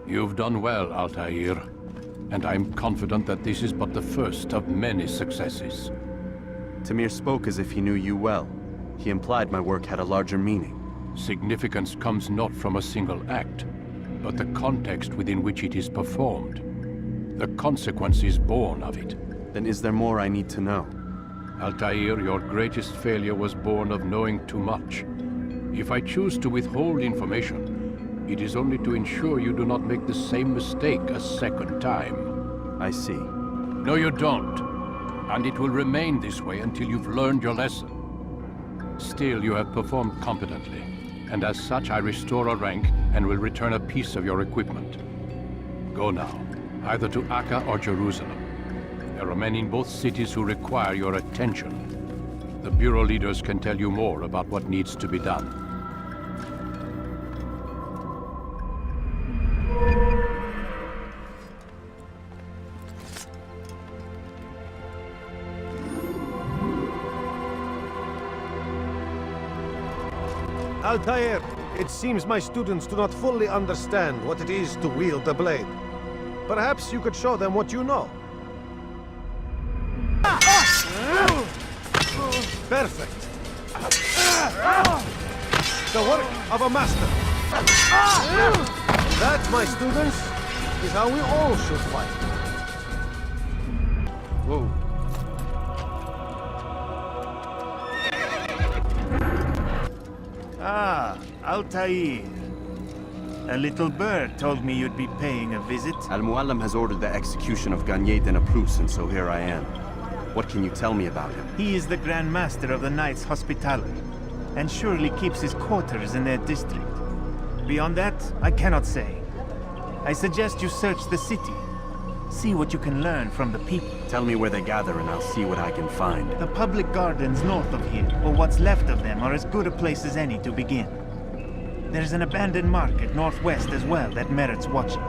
You've done well, Altair, and I'm confident that this is but the first of many successes. Tamir spoke as if he knew you well. He implied my work had a larger meaning. Significance comes not from a single act, but the context within which it is performed. The consequences born of it. Then is there more I need to know? Altair, your greatest failure was born of knowing too much. If I choose to withhold information, it is only to ensure you do not make the same mistake a second time. I see. No, you don't. And it will remain this way until you've learned your lesson. Still, you have performed competently, and as such I restore a rank and will return a piece of your equipment. Go now, either to Akka or Jerusalem. There are men in both cities who require your attention. The Bureau leaders can tell you more about what needs to be done. Altair, it seems my students do not fully understand what it is to wield a blade. Perhaps you could show them what you know. Perfect. The work of a master. That, my students, is how we all should fight. Whoa. Ah, Altair. A little bird told me you'd be paying a visit. Al-Muallim has ordered the execution of Garnier de Naplouse, and so here I am. What can you tell me about him? He is the Grand Master of the Knights Hospitaller, and surely keeps his quarters in their district. Beyond that, I cannot say. I suggest you search the city. See what you can learn from the people. Tell me where they gather and I'll see what I can find. The public gardens north of here, or what's left of them, are as good a place as any to begin. There's an abandoned market northwest as well that merits watching.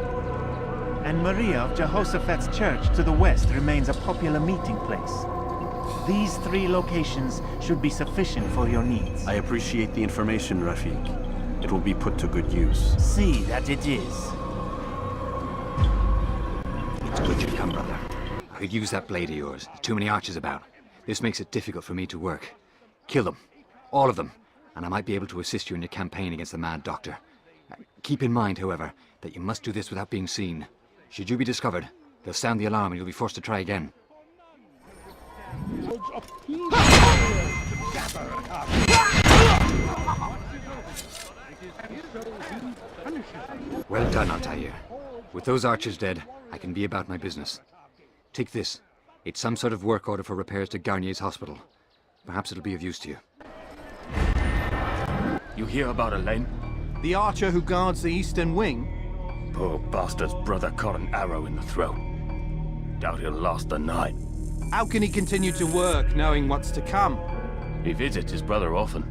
And Maria of Jehoshaphat's church to the west remains a popular meeting place. These three locations should be sufficient for your needs. I appreciate the information, Rafiq. It will be put to good use. See that it is. It's good you've come, brother. I could use that blade of yours. There's too many archers about. This makes it difficult for me to work. Kill them. All of them. And I might be able to assist you in your campaign against the Mad Doctor. Keep in mind, however, that you must do this without being seen. Should you be discovered, they'll sound the alarm and you'll be forced to try again. Well done, Altair. With those archers dead, I can be about my business. Take this. It's some sort of work order for repairs to Garnier's hospital. Perhaps it'll be of use to you. You hear about Elaine? The archer who guards the eastern wing? Poor bastard's brother caught an arrow in the throat. Doubt he'll last the night. How can he continue to work, knowing what's to come? He visits his brother often,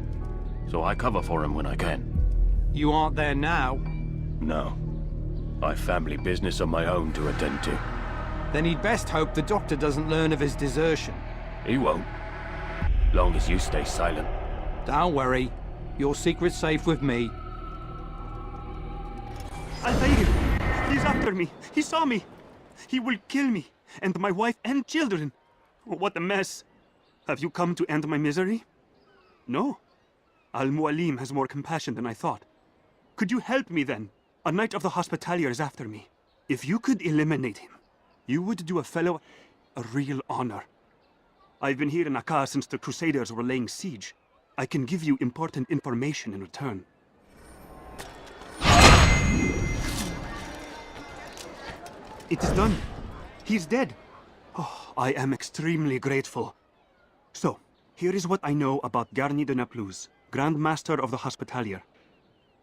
so I cover for him when I can. You aren't there now? No. I've family business of my own to attend to. Then he'd best hope the doctor doesn't learn of his desertion. He won't. Long as you stay silent. Don't worry. Your secret's safe with me. Altair! He's after me! He saw me! He will kill me, and my wife and children! What a mess! Have you come to end my misery? No. Al-Mualim has more compassion than I thought. Could you help me then? A knight of the Hospitalier is after me. If you could eliminate him, you would do a fellow a real honor. I've been here in Akka since the Crusaders were laying siege. I can give you important information in return. It is done. He's dead. Oh, I am extremely grateful. So, here is what I know about Garnier de Naplouse, Grand Master of the Hospitalier.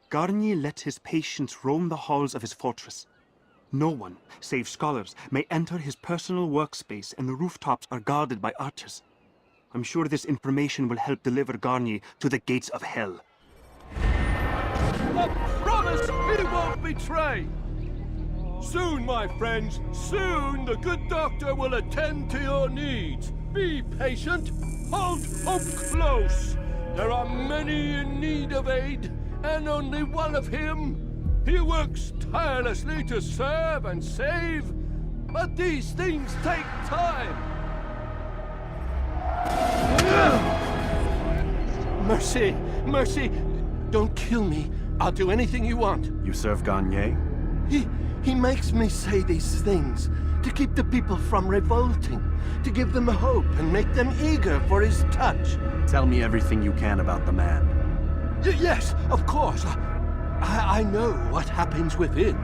Garnier let his patients roam the halls of his fortress. No one, save scholars, may enter his personal workspace, and the rooftops are guarded by archers. I'm sure this information will help deliver Garnier to the gates of hell. I promise we won't betray! Soon, my friends, soon the good doctor will attend to your needs. Be patient, hold hope close. There are many in need of aid, and only one of him He works tirelessly to serve and save, but these things take time. Mercy, mercy. Don't kill me. I'll do anything you want. You serve Gagne? He makes me say these things to keep the people from revolting, to give them hope and make them eager for his touch. Tell me everything you can about the man. Yes, of course. I know what happens within,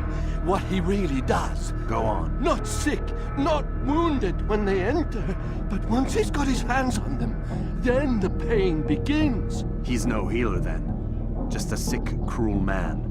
what he really does. Go on. Not sick, not wounded when they enter, but once he's got his hands on them, then the pain begins. He's no healer then. Just a sick, cruel man.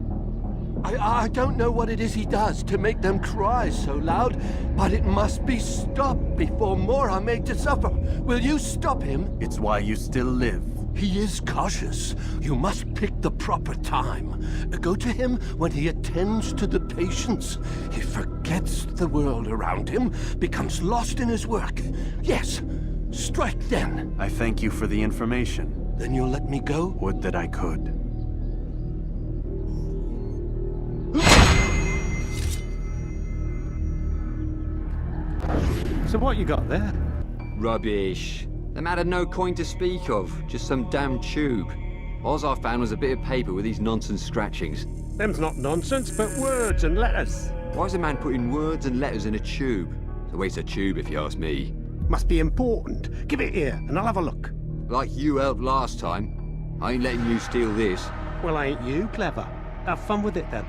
I don't know what it is he does to make them cry so loud, but it must be stopped before more are made to suffer. Will you stop him? It's why you still live. He is cautious. You must pick the proper time. Go to him when he attends to the patients. He forgets the world around him, becomes lost in his work. Yes, strike then. I thank you for the information. Then you'll let me go? Would that I could. So what you got there? Rubbish. The man had no coin to speak of, just some damn tube. All I found was a bit of paper with these nonsense scratchings. Them's not nonsense, but words and letters. Why is a man putting words and letters in a tube? It's a waste of tube, if you ask me. Must be important. Give it here, and I'll have a look. Like you helped last time. I ain't letting you steal this. Well, ain't you clever? Have fun with it then.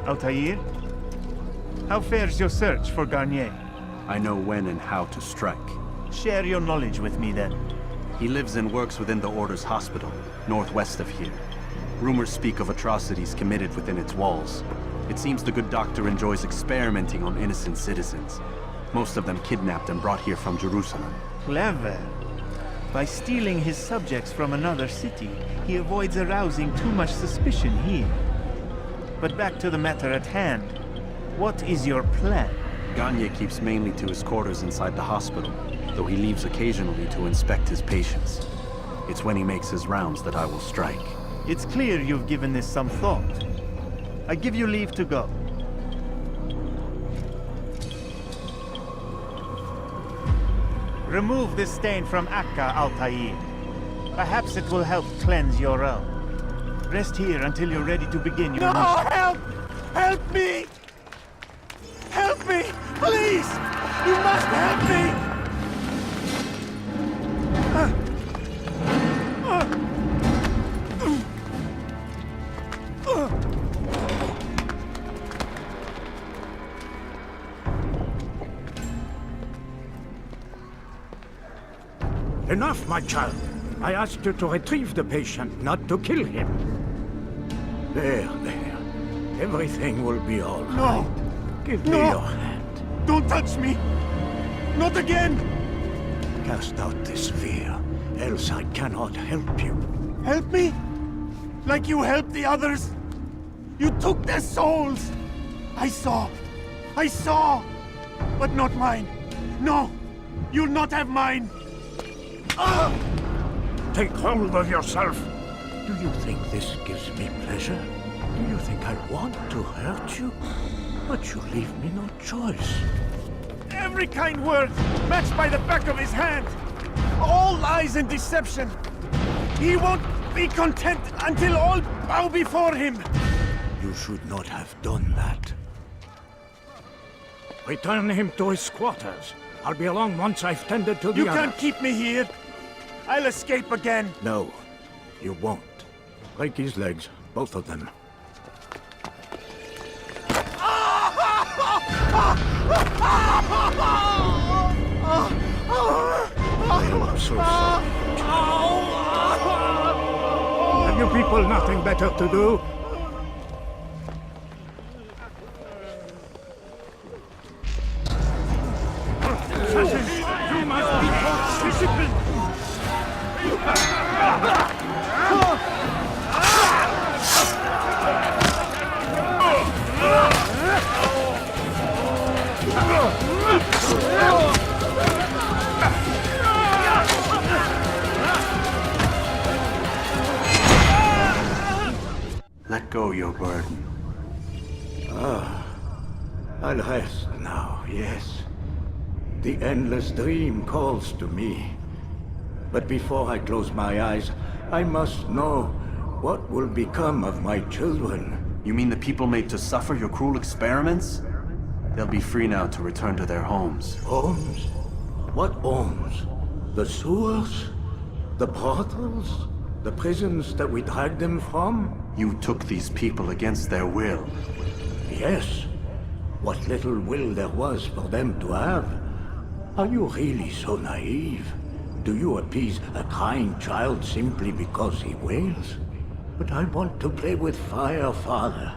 Altair? How fares your search for Garnier? I know when and how to strike. Share your knowledge with me then. He lives and works within the Order's hospital, northwest of here. Rumors speak of atrocities committed within its walls. It seems the good doctor enjoys experimenting on innocent citizens. Most of them kidnapped and brought here from Jerusalem. Clever. By stealing his subjects from another city, he avoids arousing too much suspicion here. But back to the matter at hand. What is your plan? Gagne keeps mainly to his quarters inside the hospital, though he leaves occasionally to inspect his patients. It's when he makes his rounds that I will strike. It's clear you've given this some thought. I give you leave to go. Remove this stain from Akka, Altair. Perhaps it will help cleanse your own. Rest here until you're ready to begin your mission. Help! Help me! Help me! Please! You must help me! Enough, my child. I asked you to retrieve the patient, not to kill him. There. Everything will be all right. Give me your hand. Don't touch me! Not again! Cast out this fear, else I cannot help you. Help me? Like you helped the others? You took their souls! I saw! But not mine! No! You'll not have mine! Take hold of yourself. Do you think this gives me pleasure? Do you think I want to hurt you? But you leave me no choice. Every kind word matched by the back of his hand! All lies and deception! He won't be content until all bow before him! You should not have done that. Return him to his quarters. I'll be along once I've tended to the You others. can't keep me here! I'll escape again! No, you won't. Break his legs, both of them. I'm so sorry. Have you people nothing better to do? You must be taught discipline! Let go your burden. I'll rest now, yes. The endless dream calls to me. But before I close my eyes, I must know what will become of my children. You mean the people made to suffer your cruel experiments? They'll be free now to return to their homes. Homes? What homes? The sewers? The brothels? The prisons that we dragged them from? You took these people against their will. Yes. What little will there was for them to have. Are you really so naive? Do you appease a crying child simply because he wails? But I want to play with fire, Father.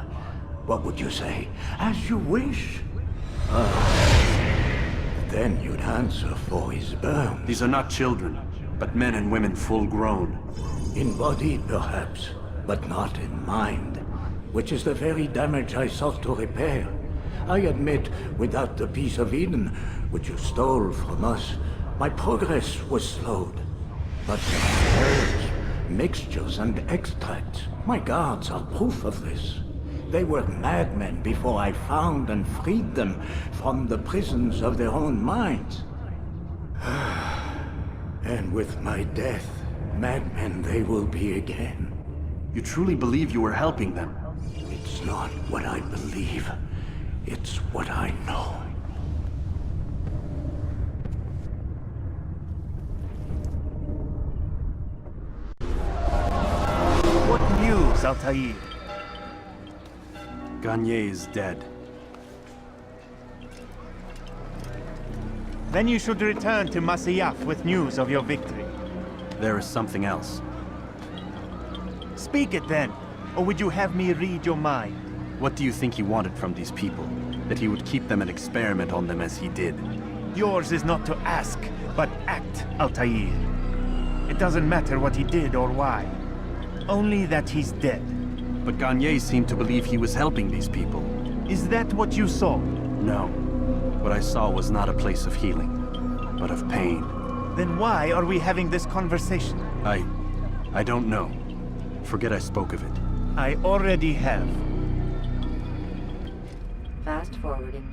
What would you say? As you wish. Then you'd answer for his burn. These are not children, but men and women full grown. In body, perhaps, but not in mind. Which is the very damage I sought to repair. I admit, without the piece of Eden, which you stole from us, my progress was slowed. But herbs, mixtures, and extracts, my guards are proof of this. They were madmen before I found and freed them from the prisons of their own minds. And with my death, madmen they will be again. You truly believe you were helping them? It's not what I believe. It's what I know. What news, Altair? Gagne is dead. Then you should return to Masyaf with news of your victory. There is something else. Speak it then, or would you have me read your mind? What do you think he wanted from these people? That he would keep them and experiment on them as he did? Yours is not to ask, but act, Altair. It doesn't matter what he did or why. Only that he's dead. But Gagne seemed to believe he was helping these people. Is that what you saw? No. What I saw was not a place of healing, but of pain. Then why are we having this conversation? I don't know. Forget I spoke of it. I already have. Fast forwarding